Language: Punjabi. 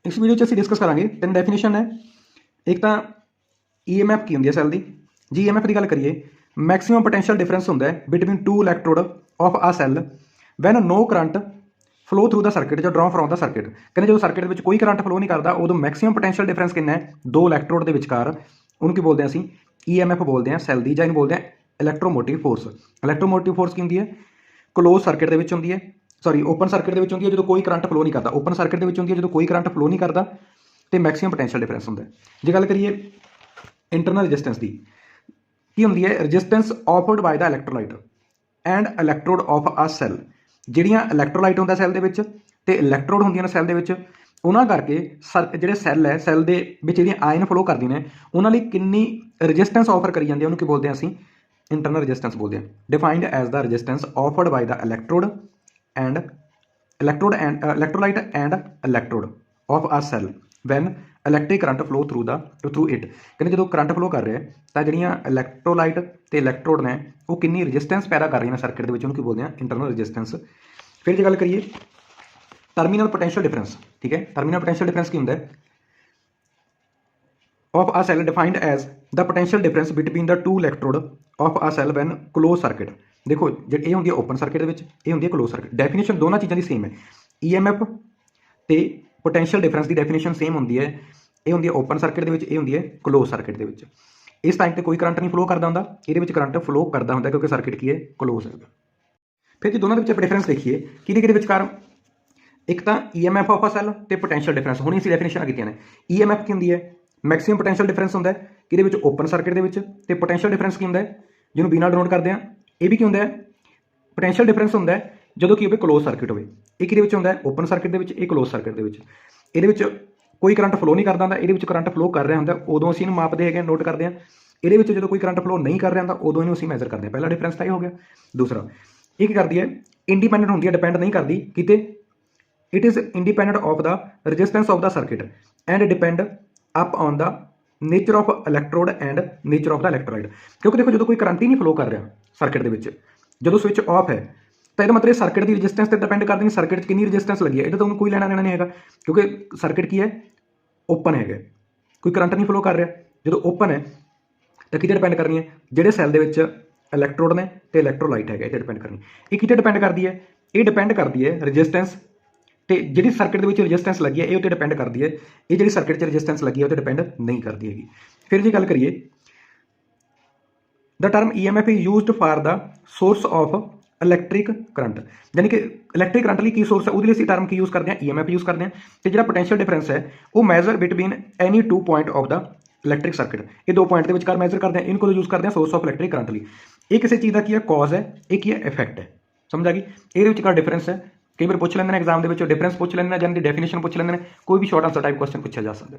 इस वीडियो 'ਚ ਅਸੀਂ ਡਿਸਕਸ ਕਰਾਂਗੇ ਤਿੰਨ ਡੈਫੀਨੇਸ਼ਨ ਹੈ। ਇੱਕ ਤਾਂ EMF ਕੀ ਹੁੰਦੀ ਹੈ ਸੈੱਲ ਦੀ। ਜੀ EMF ਦੀ ਗੱਲ ਕਰੀਏ, ਮੈਕਸਿਮਮ ਪੋਟੈਂਸ਼ੀਅਲ ਡਿਫਰੈਂਸ ਹੁੰਦਾ ਹੈ ਬਿਟਵੀਨ ਟੂ ਇਲੈਕਟ੍ਰੋਡ ਆਫ ਆ ਸੈੱਲ ਵੈਨ ਨੋ ਕਰੰਟ ਫਲੋ ਥਰੂ ਦਾ ਸਰਕਿਟ ਜਾਂ ਡਰਾ ਫਰੋਮ ਦਾ ਸਰਕਿਟ। ਕਹਿੰਦੇ ਜਦੋਂ ਸਰਕਿਟ ਵਿੱਚ ਕੋਈ ਕਰੰਟ ਫਲੋ ਨਹੀਂ ਕਰਦਾ ਉਦੋਂ ਮੈਕਸਿਮਮ ਪੋਟੈਂਸ਼ੀਅਲ ਡਿਫਰੈਂਸ ਕਿੰਨਾ ਹੈ, ਦੋ ਇਲੈਕਟ੍ਰੋਡ ਦੇ ਵਿਚਕਾਰ। ਉਹਨੂੰ ਕੀ ਬੋਲਦੇ ਹਾਂ ਅਸੀਂ, EMF ਬੋਲਦੇ ਹਾਂ ਸੈੱਲ ਦੀ, ਜਾਂ ਇਹਨੂੰ ਬੋਲਦੇ ਹਾਂ ਇਲੈਕਟ੍ਰੋਮੋਟਿਵ ਫੋਰਸ। ਇਲੈਕਟ੍ਰੋਮੋਟਿਵ ਫੋਰਸ ਕੀ ਹੁੰਦੀ ਹੈ, ਕਲੋਜ਼ ਸਰਕਿਟ ਦੇ ਵਿੱਚ ਹੁੰਦੀ ਹੈ, ਸੌਰੀ ਓਪਨ ਸਰਕਿਟ ਦੇ ਵਿੱਚ ਹੁੰਦੀ ਹੈ ਜਦੋਂ ਕੋਈ ਕਰੰਟ ਫਲੋ ਨਹੀਂ ਕਰਦਾ। ਓਪਨ ਸਰਕਿਟ ਦੇ ਵਿੱਚ ਹੁੰਦੀ ਹੈ ਜਦੋਂ ਕੋਈ ਕਰੰਟ ਫਲੋ ਨਹੀਂ ਕਰਦਾ ਤੇ ਮੈਕਸਿਮਮ ਪੋਟੈਂਸ਼ੀਅਲ ਡਿਫਰੈਂਸ ਹੁੰਦਾ ਹੈ। ਜੇ ਗੱਲ ਕਰੀਏ ਇੰਟਰਨਲ ਰੈਜ਼ਿਸਟੈਂਸ ਦੀ, ਕੀ ਹੁੰਦੀ ਹੈ, resistance offered by the electrolyte and electrode of a cell. ਜਿਹੜੀਆਂ ਇਲੈਕਟ੍ਰੋਲਾਈਟ ਹੁੰਦਾ ਸੈੱਲ ਦੇ ਵਿੱਚ ਤੇ ਇਲੈਕਟ੍ਰੋਡ ਹੁੰਦੀਆਂ ਨੇ ਸੈੱਲ ਦੇ ਵਿੱਚ, ਉਹਨਾਂ ਕਰਕੇ ਜਿਹੜੇ ਸੈੱਲ ਹੈ, ਸੈੱਲ ਦੇ ਵਿੱਚ ਜਿਹੜੀਆਂ ਆਇਨ ਫਲੋ ਕਰਦੀਆਂ ਨੇ ਉਹਨਾਂ ਲਈ ਕਿੰਨੀ ਰੈਜ਼ਿਸਟੈਂਸ ਆਫਰ ਕਰੀ ਜਾਂਦੀ ਹੈ, ਉਹਨੂੰ ਕੀ ਬੋਲਦੇ ਹਾਂ ਅਸੀਂ, ਇੰਟਰਨਲ ਰੈਜ਼ਿਸਟੈਂਸ ਬੋਲਦੇ ਹਾਂ। Defined as the resistance offered by the electrode and electrolyte and electrode of a cell when electric current flow through it। ਕਹਿੰਦੇ ਜਦੋਂ ਕਰੰਟ ਫਲੋ ਕਰ ਰਿਹਾ ਤਾਂ ਜਿਹੜੀਆਂ ਇਲੈਕਟ੍ਰੋਲਾਈਟ ਤੇ ਇਲੈਕਟ੍ਰੋਡ ਨੇ ਉਹ ਕਿੰਨੀ ਰੈਜ਼ਿਸਟੈਂਸ ਪੈਦਾ ਕਰ ਰਹੀਆਂ ਨੇ ਸਰਕਿਟ ਦੇ ਵਿੱਚ, ਉਹਨੂੰ ਕੀ ਬੋਲਦੇ ਆ, ਇੰਟਰਨਲ ਰੈਜ਼ਿਸਟੈਂਸ। ਫਿਰ ਜੇ ਗੱਲ ਕਰੀਏ ਟਰਮੀਨਲ ਪੋਟੈਂਸ਼ੀਅਲ ਡਿਫਰੈਂਸ, ਠੀਕ ਹੈ, ਟਰਮੀਨਲ ਪੋਟੈਂਸ਼ੀਅਲ ਡਿਫਰੈਂਸ ਕੀ ਹੁੰਦਾ ਹੈ, of a cell defined as the potential difference between the two electrode of a cell when closed circuit। देखो जे ਇਹ ਹੁੰਦੀ ਹੈ ਓਪਨ ਸਰਕਿਟ ਦੇ ਵਿੱਚ, ਇਹ ਹੁੰਦੀ ਹੈ ਕਲੋਜ਼ ਸਰਕਿਟ। ਡੈਫੀਨੇਸ਼ਨ ਦੋਨਾਂ ਚੀਜ਼ਾਂ ਦੀ ਸੇਮ ਹੈ। EMF ਤੇ ਪੋਟੈਂਸ਼ੀਅਲ ਡਿਫਰੈਂਸ ਦੀ ਡੈਫੀਨੇਸ਼ਨ ਸੇਮ ਹੁੰਦੀ ਹੈ। ਇਹ ਹੁੰਦੀ ਹੈ ਓਪਨ ਸਰਕਿਟ ਦੇ ਵਿੱਚ, ਇਹ ਹੁੰਦੀ ਹੈ ਕਲੋਜ਼ ਸਰਕਿਟ ਦੇ ਵਿੱਚ। ਇਸ ਟਾਈਮ ਤੇ ਕੋਈ ਕਰੰਟ ਨਹੀਂ ਫਲੋ ਕਰਦਾ ਹੁੰਦਾ, ਇਹਦੇ ਵਿੱਚ ਕਰੰਟ ਫਲੋ ਕਰਦਾ ਹੁੰਦਾ ਕਿਉਂਕਿ ਸਰਕਿਟ ਕੀ ਹੈ, ਕਲੋਜ਼ ਹੈ। ਫਿਰ ਜੇ ਦੋਨਾਂ ਦੇ ਵਿੱਚ ਆਪਾਂ ਡਿਫਰੈਂਸ ਦੇਖੀਏ ਕਿਹਦੇ ਵਿਚਕਾਰ, ਇੱਕ ਤਾਂ EMF ਆਫ ਅ ਸੈੱਲ ਤੇ ਪੋਟੈਂਸ਼ੀਅਲ ਡਿਫਰੈਂਸ। ਹੁਣ ਅਸੀਂ ਡੈਫੀਨੇਸ਼ਨ ਕੀਤੀਆਂ ਨੇ। EMF ਕੀ ਹੁੰਦੀ ਹੈ, ਮੈਕਸਿਮਮ ਪੋਟੈਂਸ਼ੀਅਲ ਡਿਫਰੈਂਸ ਹੁੰਦਾ ਹੈ ਕਿਹਦੇ ਵਿੱਚ, ਓਪਨ ਸਰਕਿਟ ਦੇ ਵਿੱਚ। ਤੇ ਪੋਟੈਂਸ਼ੀਅਲ ਡਿਫਰੈਂਸ ਕੀ ਹੁੰਦਾ ਹੈ, ਜਿਹਨੂੰ B ਨਾਲ ਡਿਨੋਟ ਕਰਦੇ ਹਾਂ, ਇਹ ਵੀ ਕੀ ਹੁੰਦਾ ਹੈ, ਪੋਟੈਂਸ਼ੀਅਲ ਡਿਫਰੈਂਸ ਹੁੰਦਾ ਹੈ ਜਦੋਂ ਕੀ ਹੋਵੇ, ਕਲੋਜ਼ ਸਰਕਿਟ ਹੋਵੇ। ਇਹ ਕਿਹਦੇ ਵਿੱਚ ਹੁੰਦਾ ਹੈ, ਓਪਨ ਸਰਕਿਟ ਦੇ ਵਿੱਚ, ਇਹ ਕਲੋਜ਼ ਸਰਕਿਟ ਦੇ ਵਿੱਚ। ਇਹਦੇ ਵਿੱਚ ਕੋਈ ਕਰੰਟ ਫਲੋ ਨਹੀਂ ਕਰਦਾ ਹੁੰਦਾ, ਇਹਦੇ ਵਿੱਚ ਕਰੰਟ ਫਲੋ ਕਰ ਰਿਹਾ ਹੁੰਦਾ ਉਦੋਂ ਅਸੀਂ ਇਹਨੂੰ ਮਾਪਦੇ ਹੈਗੇ, ਨੋਟ ਕਰਦੇ ਹਾਂ। ਇਹਦੇ ਵਿੱਚ ਜਦੋਂ ਕੋਈ ਕਰੰਟ ਫਲੋ ਨਹੀਂ ਕਰ ਰਿਹਾ ਹੁੰਦਾ ਉਦੋਂ ਇਹਨੂੰ ਅਸੀਂ ਮੈਜ਼ਰ ਕਰਦੇ ਹਾਂ। ਪਹਿਲਾ ਡਿਫਰੈਂਸ ਤਾਂ ਇਹ ਹੋ ਗਿਆ। ਦੂਸਰਾ ਇਹ ਕੀ ਕਰਦੀ ਹੈ, ਇੰਡੀਪੈਂਡੈਂਟ ਹੁੰਦੀ ਹੈ, ਡਿਪੈਂਡ ਨਹੀਂ ਕਰਦੀ ਕਿਤੇ। It is independent of the resistance of the circuit and depend up on the nature of electrode and nature of the electrolyte. ਕਿਉਂਕਿ ਦੇਖੋ ਜਦੋਂ ਕੋਈ ਕਰੰਟ ਹੀ ਨਹੀਂ ਫਲੋ ਕਰ ਰਿਹਾ ਸਰਕਿਟ ਦੇ ਵਿੱਚ, ਜਦੋਂ ਸਵਿਚ ਆਫ ਹੈ ਤਾਂ ਇਹਦਾ ਮਤਲਬ ਸਰਕਿਟ ਦੀ ਰੈਜ਼ਿਸਟੈਂਸ ਤੇ ਡਿਪੈਂਡ ਕਰਦੀ ਨਹੀਂ, ਸਰਕਿਟ 'ਚ ਕਿੰਨੀ ਰੈਜ਼ਿਸਟੈਂਸ ਲੱਗੀ ਹੈ, ਇਹਦਾ ਤਾਂ ਉਹਨੂੰ ਕੋਈ ਲੈਣਾ ਦੇਣਾ ਨਹੀਂ ਹੈਗਾ ਕਿਉਂਕਿ ਸਰਕਿਟ ਕੀ ਹੈ, ਓਪਨ ਹੈਗਾ, ਕੋਈ ਕਰੰਟ ਨਹੀਂ ਫਲੋ ਕਰ ਰਿਹਾ। ਜਦੋਂ ਓਪਨ ਹੈ ਤਾਂ ਕਿਤੇ ਡਿਪੈਂਡ ਕਰਨੀ ਹੈ, ਜਿਹੜੇ ਸੈੱਲ ਦੇ ਵਿੱਚ ਇਲੈਕਟ੍ਰੋਡ ਨੇ ਤੇ ਇਲੈਕਟ੍ਰੋਲਾਈਟ ਹੈਗਾ, ਇਹ 'ਤੇ ਡਿਪੈਂਡ ਕਰਨੀ। ਇਹ ਕਿਤੇ ਡਿਪੈਂਡ ਕਰਦੀ ਹੈ, ਇਹ ਡਿਪੈਂਡ ਕਰਦੀ ਹੈ ਰੈਜ਼ਿਸਟੈਂਸ ਤੇ ਜਿਹੜੀ ਸਰਕਿਟ ਦੇ ਵਿੱਚ ਰੈਜ਼ਿਸਟੈਂਸ ਲੱਗੀ ਹੈ ਇਹ ਉੱਤੇ ਡਿਪੈਂਡ ਕਰਦੀ ਹੈ। ਇਹ ਜਿਹੜੀ ਸਰਕਿਟ 'ਚ ਰੈਜ਼ਿਸਟੈਂਸ ਲੱਗੀ ਹੈ ਉਹ 'ਤੇ ਡਿਪੈਂਡ ਨਹੀਂ ਕਰਦੀ ਹੈਗੀ। ਫਿਰ ਜੇ ਗੱਲ ਕਰੀਏ ਦ term EMF is used for the source of electric current, ਯਾਨੀ ਕਿ ਇਲੈਕਟ੍ਰਿਕ ਕਰੰਟ ਲਈ ਕੀ ਸੋਰਸ ਹੈ, ਉਹਦੇ ਲਈ ਅਸੀਂ ਟਰਮ ਕੀ ਯੂਜ਼ ਕਰਦੇ ਹਾਂ, EMF ਯੂਜ਼ ਕਰਦੇ ਹਾਂ। ਤੇ ਜਿਹੜਾ ਪੋਟੈਂਸ਼ੀਅਲ ਡਿਫਰੈਂਸ ਹੈ ਉਹ measure between any two point of the electric circuit. ਇਹ ਦੋ ਪੁਆਇੰਟ ਦੇ ਵਿਚਕਾਰ ਮੈਜ਼ਰ ਕਰਦੇ ਹਾਂ, ਇਹਨੂੰ ਕਦੋਂ ਯੂਜ਼ ਕਰਦੇ ਹਾਂ, ਸੋਰਸ ਆਫ ਇਲੈਕਟ੍ਰਿਕ ਕਰੰਟ ਲਈ। ਇਹ ਕਿਸੇ ਚੀਜ਼ ਦਾ ਕੀ ਹੈ, ਕਾਜ਼ ਹੈ, ਇਹ ਕੀ ਹੈ, ਇਫੈਕਟ ਹੈ। ਸਮਝ ਆ ਗਈ। ਇਹਦੇ ਵਿਚਕਾਰ ਡਿਫਰੈਂਸ ਹੈ। ਕਈ ਵਾਰ ਪੁੱਛ ਲੈਂਦੇ ਨੇ ਐਗਜ਼ਾਮ ਦੇ ਵਿੱਚ, ਡਿਫਰੈਂਸ ਪੁੱਛ ਲੈਂਦੇ ਨੇ ਜਾਂ ਦੀ ਡੈਫੀਨੇਸ਼ਨ ਪੁੱਛ ਲੈਂਦੇ ਨੇ, ਕੋਈ ਵੀ ਸ਼ਾਰਟ ਆਨਸਰ ਟਾਈਪ ਕੁਐਸਚਨ ਪੁੱਛਿਆ ਜਾ ਸਕਦਾ।